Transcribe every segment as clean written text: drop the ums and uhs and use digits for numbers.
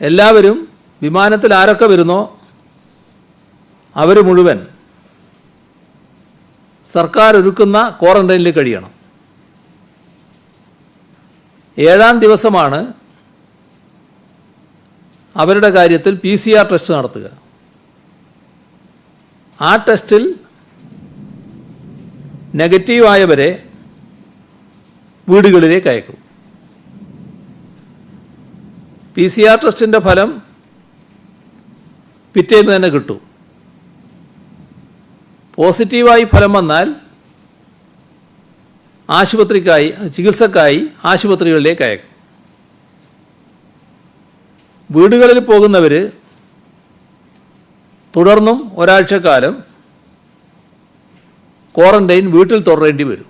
എല്ലാവരും വിമാനത്തിൽ ആരൊക്കെ വരുന്നോ അവർ മുഴുവൻ സർക്കാർ ഒരുക്കുന്ന ക്വാറന്റൈനിൽ കഴിയണം. 7-ാം ദിവസമാണ് അവരുടെ കാര്യത്തിൽ PCR ടെസ്റ്റ് നടത്തുക. ആ ടെസ്റ്റിൽ നെഗറ്റീവായവരെ വീടുകളിലേക്ക് അയക്കും. PCR ടെസ്റ്റിൻ്റെ ഫലം പിറ്റേന്ന് തന്നെ കിട്ടും. പോസിറ്റീവായി ഫലം വന്നാൽ ചികിത്സക്കായി ആശുപത്രികളിലേക്ക് അയക്കും. വീടുകളിൽ പോകുന്നവർ തുടർന്നും ഒരാഴ്ചക്കാലം ക്വാറന്റൈൻ വീട്ടിൽ തുടരേണ്ടി വരും.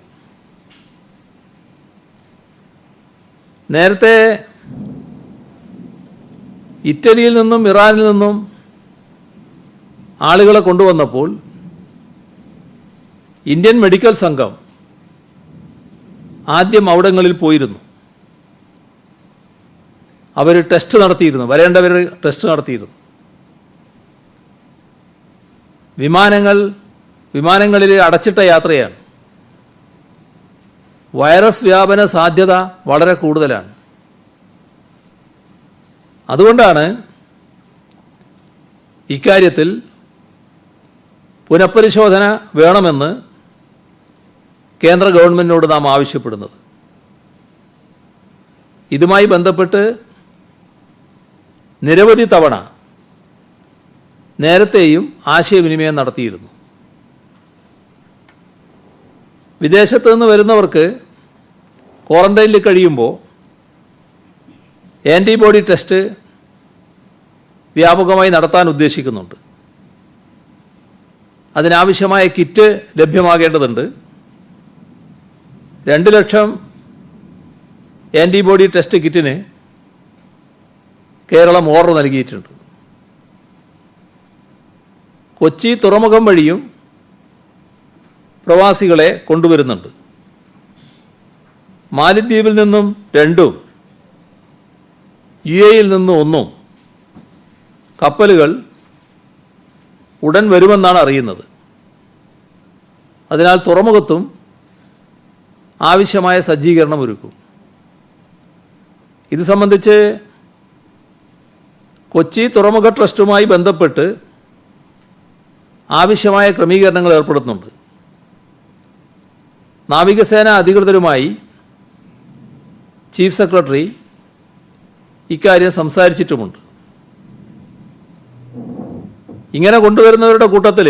നേരത്തെ ഇറ്റലിയിൽ നിന്നും ഇറാനിൽ നിന്നും ആളുകളെ കൊണ്ടുവന്നപ്പോൾ ഇന്ത്യൻ മെഡിക്കൽ സംഘം ആദ്യം അവിടങ്ങളിൽ പോയിരുന്നു. അവർ ടെസ്റ്റ് നടത്തിയിരുന്നു, വരേണ്ടവർ ടെസ്റ്റ് നടത്തിയിരുന്നു. വിമാനങ്ങളിൽ അടച്ചിട്ട യാത്രയാണ്. വൈറസ് വ്യാപന സാധ്യത വളരെ കൂടുതലാണ്. അതുകൊണ്ടാണ് ഇക്കാര്യത്തിൽ പുനഃപരിശോധന വേണമെന്ന് കേന്ദ്ര ഗവൺമെൻറ്റിനോട് നാം ആവശ്യപ്പെടുന്നത്. ഇതുമായി ബന്ധപ്പെട്ട് നിരവധി തവണ നേരത്തെയും ആശയവിനിമയം നടത്തിയിരുന്നു. വിദേശത്ത് നിന്ന് വരുന്നവർക്ക് ക്വാറന്റൈനിൽ കഴിയുമ്പോൾ ആൻറ്റിബോഡി ടെസ്റ്റ് വ്യാപകമായി നടത്താൻ ഉദ്ദേശിക്കുന്നുണ്ട്. അതിനാവശ്യമായ കിറ്റ് ലഭ്യമാകേണ്ടതുണ്ട്. 2 ലക്ഷം ആൻറ്റിബോഡി ടെസ്റ്റ് കിറ്റിന് കേരളം ഓർഡർ നൽകിയിട്ടുണ്ട്. കൊച്ചി തുറമുഖം വഴിയും പ്രവാസികളെ കൊണ്ടുവരുന്നുണ്ട്. മാലിദ്വീപിൽ നിന്നും 2, UAE-യിൽ നിന്നും 1 കപ്പലുകൾ ഉടൻ വരുമെന്നാണ് അറിയുന്നത്. അതിനാൽ തുറമുഖത്തും ആവശ്യമായ സജ്ജീകരണം ഒരുക്കും. ഇത് സംബന്ധിച്ച് കൊച്ചി തുറമുഖ ട്രസ്റ്റുമായി ബന്ധപ്പെട്ട് ആവശ്യമായ ക്രമീകരണങ്ങൾ ഏർപ്പെടുത്തുന്നുണ്ട്. നാവികസേന അധികൃതരുമായി ചീഫ് സെക്രട്ടറി ഇക്കാര്യം സംസാരിച്ചിട്ടുമുണ്ട്. ഇങ്ങനെ കൊണ്ടുവരുന്നവരുടെ കൂട്ടത്തിൽ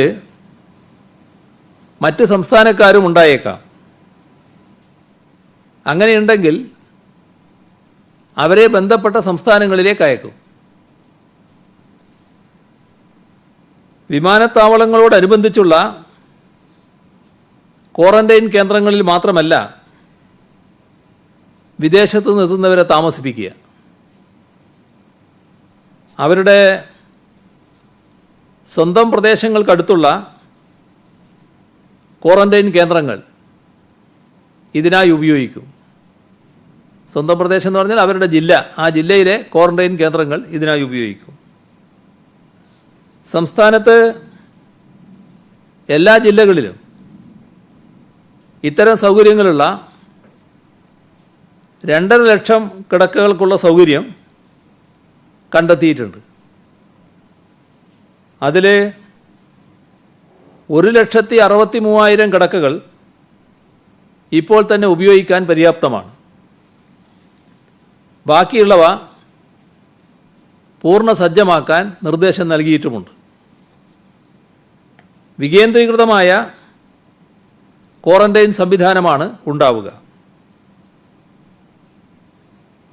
മറ്റ് സംസ്ഥാനക്കാരും ഉണ്ടായേക്കാം. അങ്ങനെയുണ്ടെങ്കിൽ അവരെ ബന്ധപ്പെട്ട സംസ്ഥാനങ്ങളിലേക്ക് അയക്കും. വിമാനത്താവളങ്ങളോടനുബന്ധിച്ചുള്ള ക്വാറന്റൈൻ കേന്ദ്രങ്ങളിൽ മാത്രമല്ല വിദേശത്തു നിന്നെത്തുന്നവരെ താമസിപ്പിക്കുക. അവരുടെ സ്വന്തം പ്രദേശങ്ങൾക്കടുത്തുള്ള ക്വാറന്റൈൻ കേന്ദ്രങ്ങൾ ഇതിനായി ഉപയോഗിക്കും. സ്വന്തം പ്രദേശം എന്ന് പറഞ്ഞാൽ അവരുടെ ജില്ല, ആ ജില്ലയിലെ ക്വാറന്റൈൻ കേന്ദ്രങ്ങൾ ഇതിനായി ഉപയോഗിക്കും. സംസ്ഥാനത്ത് എല്ലാ ജില്ലകളിലും ഇത്തരം സൗകര്യങ്ങളുള്ള 2.5 ലക്ഷം കിടക്കകൾക്കുള്ള സൗകര്യം കണ്ടെത്തിയിട്ടുണ്ട്. അതിൽ 1,63,000 കിടക്കകൾ ഇപ്പോൾ തന്നെ ഉപയോഗിക്കാൻ പര്യാപ്തമാണ്. ബാക്കിയുള്ളവ പൂർണ്ണ സജ്ജമാക്കാൻ നിർദ്ദേശം നൽകിയിട്ടുമുണ്ട്. വികേന്ദ്രീകൃതമായ ക്വാറന്റൈൻ സംവിധാനമാണ് ഉണ്ടാവുക.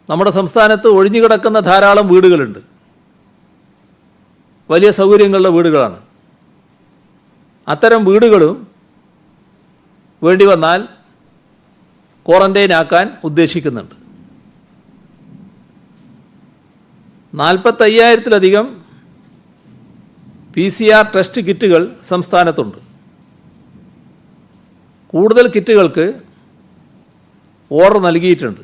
നമ്മുടെ സംസ്ഥാനത്ത് ഒഴിഞ്ഞുകിടക്കുന്ന ധാരാളം വീടുകളുണ്ട്. വലിയ സൗകര്യങ്ങളുള്ള വീടുകളാണ്. അത്തരം വീടുകളും വേണ്ടി വന്നാൽ ക്വാറന്റൈൻ ആക്കാൻ ഉദ്ദേശിക്കുന്നുണ്ട്. 45,000-ലധികം PCR ടെസ്റ്റ് കിറ്റുകൾ സംസ്ഥാനത്തുണ്ട്. കൂടുതൽ കിറ്റുകൾക്ക് ഓർഡർ നൽകിയിട്ടുണ്ട്.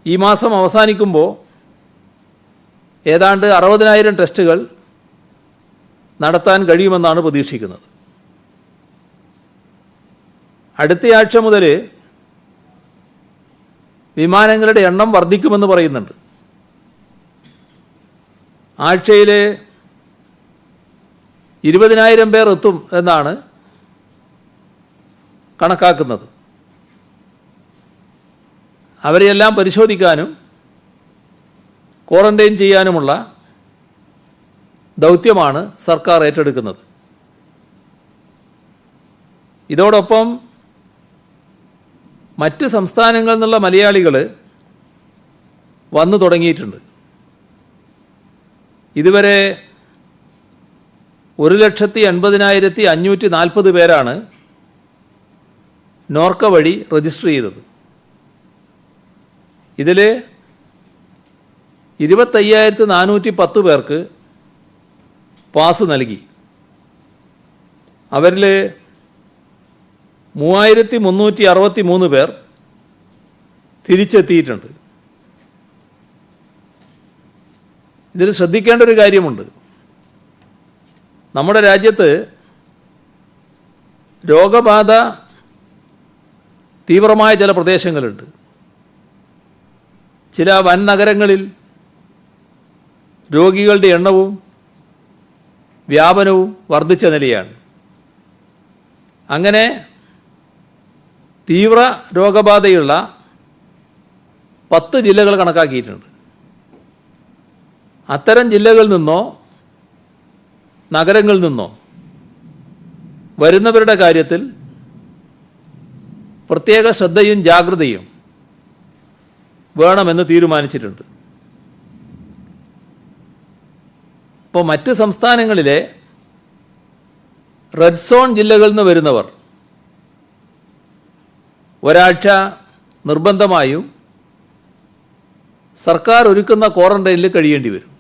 ഈ മാസം അവസാനിക്കുമ്പോൾ ഏതാണ്ട് 60,000 ടെസ്റ്റുകൾ നടത്താൻ കഴിയുമെന്നാണ് പ്രതീക്ഷിക്കുന്നത്. അടുത്തയാഴ്ച മുതൽ വിമാനങ്ങളുടെ എണ്ണം വർദ്ധിക്കുമെന്ന് പറയുന്നുണ്ട്. ആഴ്ചയിൽ 20,000 പേർ എത്തും എന്നാണ് കണക്കാക്കുന്നത്. അവരെയെല്ലാം പരിശോധിക്കാനും ക്വാറന്റൈൻ ചെയ്യാനുമുള്ള ദൗത്യമാണ് സർക്കാർ ഏറ്റെടുക്കുന്നത്. ഇതോടൊപ്പം മറ്റ് സംസ്ഥാനങ്ങളിൽ നിന്നുള്ള മലയാളികൾ വന്നു തുടങ്ങിയിട്ടുണ്ട്. ഇതുവരെ 1,80,540 പേരാണ് നോർക്ക വഴി രജിസ്റ്റർ ചെയ്തത്. ഇതിൽ 25,410 പേർക്ക് പാസ് നൽകി. അവരിൽ 3,363 പേർ തിരിച്ചെത്തിയിട്ടുണ്ട്. ഇതിൽ ശ്രദ്ധിക്കേണ്ട ഒരു കാര്യമുണ്ട്. നമ്മുടെ രാജ്യത്ത് രോഗബാധ തീവ്രമായ ചില പ്രദേശങ്ങളുണ്ട്. ചില വൻ നഗരങ്ങളിൽ രോഗികളുടെ എണ്ണവും വ്യാപനവും വർദ്ധിച്ച നിലയാണ്. അങ്ങനെ തീവ്ര രോഗബാധയുള്ള 10 ജില്ലകൾ കണക്കാക്കിയിട്ടുണ്ട്. അത്തരം ജില്ലകളിൽ നിന്നോ നഗരങ്ങളിൽ നിന്നോ വരുന്നവരുടെ കാര്യത്തിൽ പ്രത്യേക ശ്രദ്ധയും ജാഗ്രതയും വേണമെന്ന് തീരുമാനിച്ചിട്ടുണ്ട്. ഇപ്പോൾ മറ്റ് സംസ്ഥാനങ്ങളിലെ റെഡ് സോൺ ജില്ലകളിൽ നിന്ന് വരുന്നവർ ഒരാഴ്ച നിർബന്ധമായും സർക്കാർ ഒരുക്കുന്ന ക്വാറന്റൈനിൽ കഴിയേണ്ടി വരും.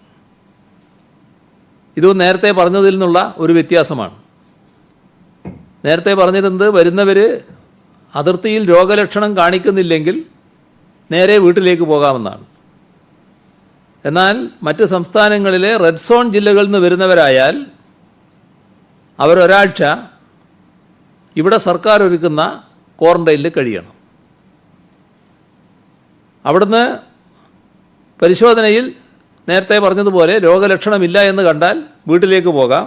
ഇത് നേരത്തെ പറഞ്ഞതിൽ നിന്നുള്ള ഒരു വ്യത്യാസമാണ്. നേരത്തെ പറഞ്ഞിരുന്നത് വരുന്നവർ അതിർത്തിയിൽ രോഗലക്ഷണം കാണിക്കുന്നില്ലെങ്കിൽ നേരെ വീട്ടിലേക്ക് പോകാമെന്നാണ്. എന്നാൽ മറ്റ് സംസ്ഥാനങ്ങളിലെ റെഡ് സോൺ ജില്ലകളിൽ നിന്ന് വരുന്നവരായാൽ അവരൊരാഴ്ച ഇവിടെ സർക്കാർ ഒരുക്കുന്ന ക്വാറന്റൈനിൽ കഴിയണം. അവിടുന്ന് പരിശോധനയിൽ നേരത്തെ പറഞ്ഞതുപോലെ രോഗലക്ഷണമില്ല എന്ന് കണ്ടാൽ വീട്ടിലേക്ക് പോകാം.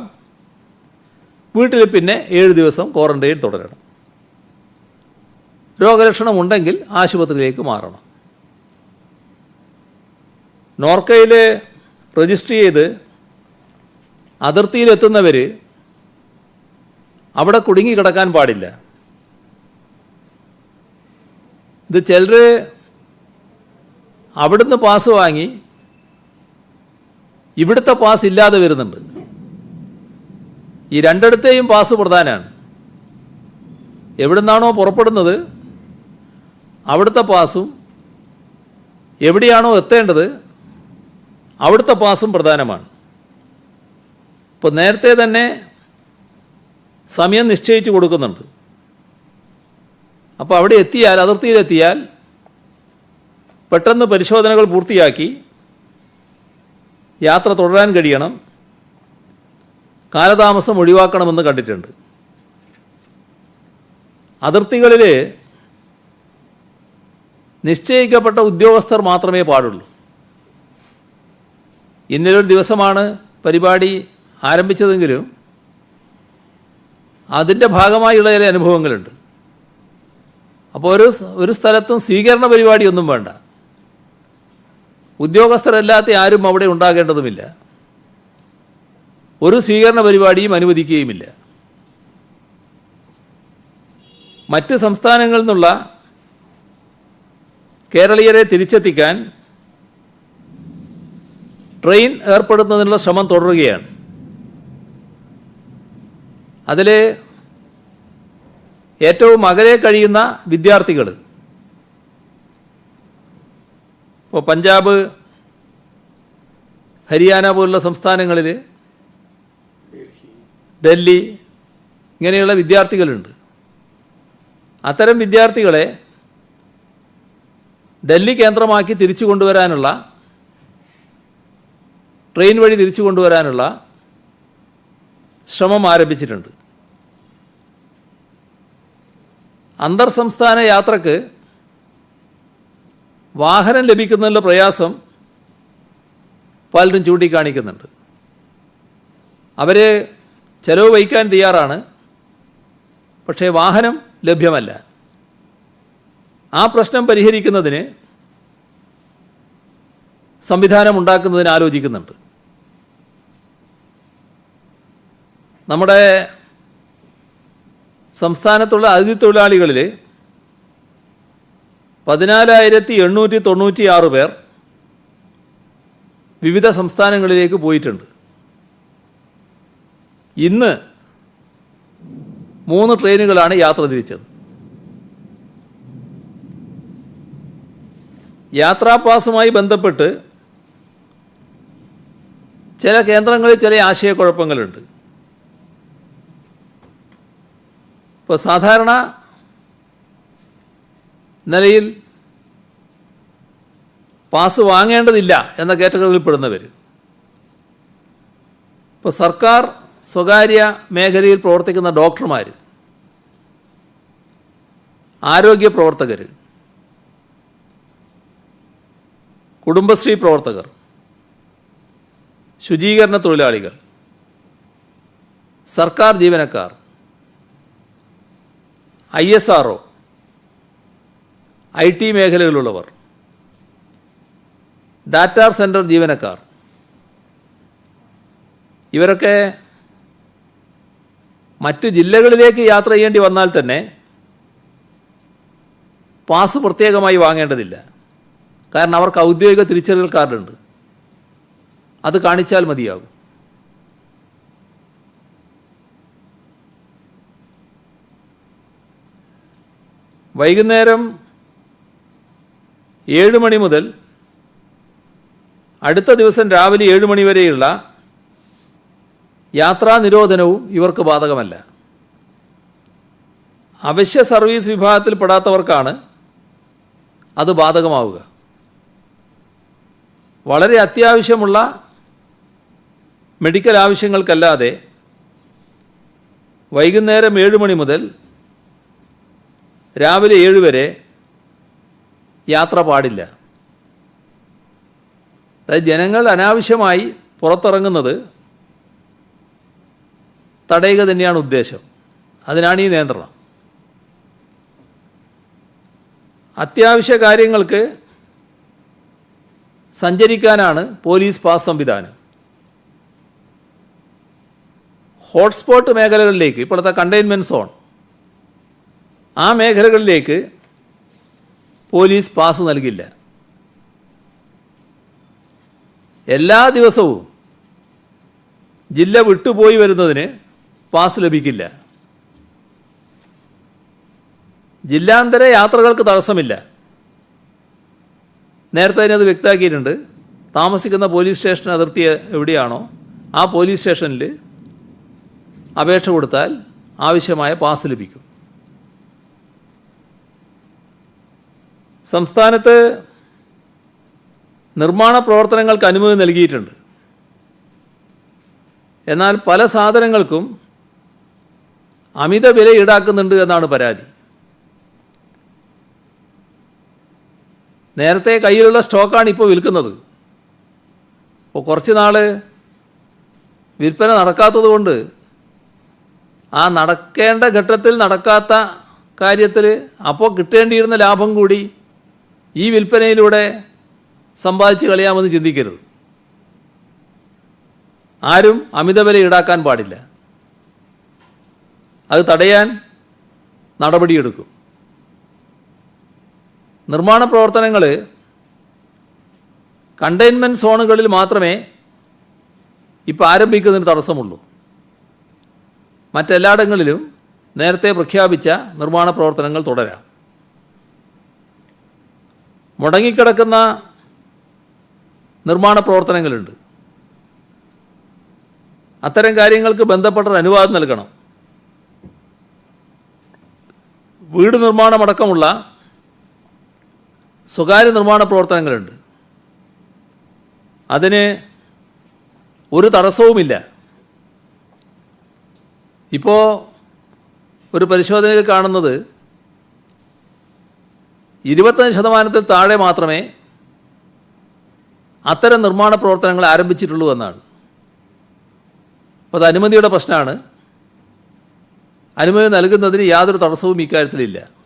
വീട്ടിൽ പിന്നെ 7 ദിവസം ക്വാറന്റൈൻ തുടരണം. രോഗലക്ഷണം ഉണ്ടെങ്കിൽ ആശുപത്രിയിലേക്ക് മാറണം. നോർക്കയിൽ രജിസ്റ്റർ ചെയ്ത് അതിർത്തിയിലെത്തുന്നവർ അവിടെ കുടുങ്ങിക്കിടക്കാൻ പാടില്ല. ഇത് ചിലർ അവിടുന്ന് പാസ് വാങ്ങി ഇവിടുത്തെ പാസ് ഇല്ലാതെ വരുന്നുണ്ട്. ഈ രണ്ടിടത്തെയും പാസ് പ്രധാനമാണ്. എവിടുന്നാണോ പുറപ്പെടുന്നത് അവിടുത്തെ പാസും എവിടെയാണോ എത്തേണ്ടത് അവിടുത്തെ പാസും പ്രധാനമാണ്. ഇപ്പോൾ നേരത്തെ തന്നെ സമയം നിശ്ചയിച്ച് കൊടുക്കുന്നുണ്ട്. അപ്പോൾ അവിടെ എത്തിയാൽ, അതിർത്തിയിലെത്തിയാൽ പെട്ടെന്ന് പരിശോധനകൾ പൂർത്തിയാക്കി യാത്ര തുടരാൻ കഴിയണം. കാലതാമസം ഒഴിവാക്കണമെന്ന് കണ്ടിട്ടുണ്ട്. അതിർത്തികളിൽ നിശ്ചയിക്കപ്പെട്ട ഉദ്യോഗസ്ഥർ മാത്രമേ പാടുള്ളൂ. ഇന്നലൊരു ദിവസമാണ് പരിപാടി ആരംഭിച്ചതെങ്കിലും അതിൻ്റെ ഭാഗമായുള്ള ചില അനുഭവങ്ങളുണ്ട്. അപ്പോൾ ഒരു സ്ഥലത്തും സ്വീകരണ പരിപാടിയൊന്നും വേണ്ട. ഉദ്യോഗസ്ഥരല്ലാത്ത ആരും അവിടെ ഉണ്ടാകേണ്ടതുമില്ല. ഒരു സ്വീകരണ പരിപാടിയും അനുവദിക്കുകയുമില്ല. മറ്റ് സംസ്ഥാനങ്ങളിൽ നിന്നുള്ള കേരളീയരെ തിരിച്ചെത്തിക്കാൻ ട്രെയിൻ ഏർപ്പെടുത്തുന്നതിനുള്ള ശ്രമം തുടരുകയാണ്. അതിൽ ഏറ്റവും അകലെ കഴിയുന്ന വിദ്യാർത്ഥികൾ, ഇപ്പോൾ പഞ്ചാബ്, ഹരിയാന പോലുള്ള സംസ്ഥാനങ്ങളിൽ, ഡൽഹി, ഇങ്ങനെയുള്ള വിദ്യാർത്ഥികളുണ്ട്. അത്തരം വിദ്യാർത്ഥികളെ ഡൽഹി കേന്ദ്രമാക്കി തിരിച്ചു കൊണ്ടുവരാനുള്ള ട്രെയിൻ വഴി തിരിച്ചു കൊണ്ടുവരാനുള്ള ശ്രമം ആരംഭിച്ചിട്ടുണ്ട്. അന്തർ സംസ്ഥാന യാത്രക്ക് വാഹനം ലഭിക്കുന്നതിനുള്ള പ്രയാസം പലരും ചൂണ്ടിക്കാണിക്കുന്നുണ്ട്. അവർ ചെലവ് വഹിക്കാൻ തയ്യാറാണ്, പക്ഷേ വാഹനം ലഭ്യമല്ല. ആ പ്രശ്നം പരിഹരിക്കുന്നതിന് സംവിധാനം ഉണ്ടാക്കുന്നതിന് ആലോചിക്കുന്നുണ്ട്. നമ്മുടെ സംസ്ഥാനത്തുള്ള അതിഥി തൊഴിലാളികളിൽ 14,896 പേർ വിവിധ സംസ്ഥാനങ്ങളിലേക്ക് പോയിട്ടുണ്ട്. ഇന്ന് 3 ട്രെയിനുകളാണ് യാത്ര തിരിച്ചത്. യാത്രാ പാസുമായി ബന്ധപ്പെട്ട് ചില കേന്ദ്രങ്ങളിൽ ചില ആശയക്കുഴപ്പങ്ങളുണ്ട്. ഇപ്പോൾ സാധാരണ നിലയിൽ പാസ് വാങ്ങേണ്ടതില്ല എന്ന കാറ്റഗറിയിൽ പെടുന്നവർ, ഇപ്പോൾ സർക്കാർ സ്വകാര്യ മേഖലയിൽ പ്രവർത്തിക്കുന്ന ഡോക്ടർമാർ, ആരോഗ്യ പ്രവർത്തകർ, കുടുംബശ്രീ പ്രവർത്തകർ, ശുചീകരണ തൊഴിലാളികൾ, സർക്കാർ ജീവനക്കാർ, ISRO, IT മേഖലയിലുള്ളവർ, ഡാറ്റാ സെൻറ്റർ ജീവനക്കാർ, ഇവരൊക്കെ മറ്റ് ജില്ലകളിലേക്ക് യാത്ര ചെയ്യേണ്ടി വന്നാൽ തന്നെ പാസ് പ്രത്യേകമായി വാങ്ങേണ്ടതില്ല. കാരണം അവർക്ക് ഔദ്യോഗിക തിരിച്ചറിയൽ കാർഡുണ്ട്, അത് കാണിച്ചാൽ മതിയാകും. വൈകുന്നേരം 7 മണി മുതൽ അടുത്ത ദിവസം രാവിലെ 7 മണി വരെയുള്ള യാത്രാ നിരോധനവും ഇവർക്ക് ബാധകമല്ല. അവശ്യ സർവീസ് വിഭാഗത്തിൽപ്പെടാത്തവർക്കാണ് അത് ബാധകമാവുക. വളരെ അത്യാവശ്യമുള്ള മെഡിക്കൽ ആവശ്യങ്ങൾക്കല്ലാതെ വൈകുന്നേരം 7 മണി മുതൽ രാവിലെ 7 വരെ യാത്ര പാടില്ല. അതായത് ജനങ്ങൾ അനാവശ്യമായി പുറത്തിറങ്ങുന്നത് തടയുക തന്നെയാണ് ഉദ്ദേശം. അതിനാണ് ഈ നിയന്ത്രണം. അത്യാവശ്യ കാര്യങ്ങൾക്ക് സഞ്ചരിക്കാനാണ് പോലീസ് പാസ് സംവിധാനം. ഹോട്ട്സ്പോട്ട് മേഖലകളിലേക്ക്, ഇപ്പോഴത്തെ കണ്ടെയ്ൻമെൻറ്റ് സോൺ, ആ മേഖലകളിലേക്ക് പോലീസ് പാസ് നൽകില്ല. എല്ലാ ദിവസവും ജില്ല വിട്ടുപോയി വരുന്നതിന് പാസ് ലഭിക്കില്ല. ജില്ലാന്തര യാത്രകൾക്ക് തടസ്സമില്ല. നേരത്തെ തന്നെ അത് വ്യക്തമാക്കിയിട്ടുണ്ട്. താമസിക്കുന്ന പോലീസ് സ്റ്റേഷൻ അതിർത്തി എവിടെയാണോ ആ പോലീസ് സ്റ്റേഷനിൽ അപേക്ഷ കൊടുത്താൽ ആവശ്യമായ പാസ് ലഭിക്കും. സംസ്ഥാനത്ത് നിർമ്മാണ പ്രവർത്തനങ്ങൾക്ക് അനുമതി നൽകിയിട്ടുണ്ട്. എന്നാൽ പല സാധനങ്ങൾക്കും അമിത വില ഈടാക്കുന്നുണ്ട് എന്നാണ് പരാതി. നേരത്തെ കയ്യിലുള്ള സ്റ്റോക്കാണ് ഇപ്പോൾ വിൽക്കുന്നത്. അപ്പോൾ കുറച്ച് നാൾ വിൽപ്പന നടക്കാത്തത് കൊണ്ട് ആ നടക്കേണ്ട ഘട്ടത്തിൽ നടക്കാത്ത കാര്യത്തിൽ അപ്പോൾ കിട്ടേണ്ടിയിരുന്ന ലാഭം കൂടി ഈ വിൽപ്പനയിലൂടെ സമ്പാദിച്ച് കളയാമെന്ന് ചിന്തിക്കരുത്. ആരും അമിതവില ഈടാക്കാൻ പാടില്ല. അത് തടയാൻ നടപടിയെടുക്കും. നിർമ്മാണ പ്രവർത്തനങ്ങൾ കണ്ടെയ്ൻമെൻറ്റ് സോണുകളിൽ മാത്രമേ ഇപ്പോൾ ആരംഭിക്കുന്നതിന് തടസ്സമുള്ളൂ. മറ്റെല്ലായിടങ്ങളിലും നേരത്തെ പ്രഖ്യാപിച്ച നിർമ്മാണ പ്രവർത്തനങ്ങൾ തുടരാം. മുടങ്ങിക്കിടക്കുന്ന നിർമ്മാണ പ്രവർത്തനങ്ങളുണ്ട്. അത്തരം കാര്യങ്ങൾക്ക് ബന്ധപ്പെട്ട അനുവാദം നൽകണം. വീട് നിർമ്മാണമടക്കമുള്ള സ്വകാര്യ നിർമ്മാണ പ്രവർത്തനങ്ങളുണ്ട്. അതിന് ഒരു തടസ്സവുമില്ല. ഇപ്പോൾ ഒരു പരിശോധനയിൽ കാണുന്നത് 25% താഴെ മാത്രമേ അത്തരം നിർമ്മാണ പ്രവർത്തനങ്ങൾ ആരംഭിച്ചിട്ടുള്ളൂ എന്നാണ്. അപ്പോൾ അത് അനുമതിയുടെ പ്രശ്നമാണ്. അനുമതി നൽകുന്നതിന് യാതൊരു തടസ്സവും ഇക്കാര്യത്തിലില്ല.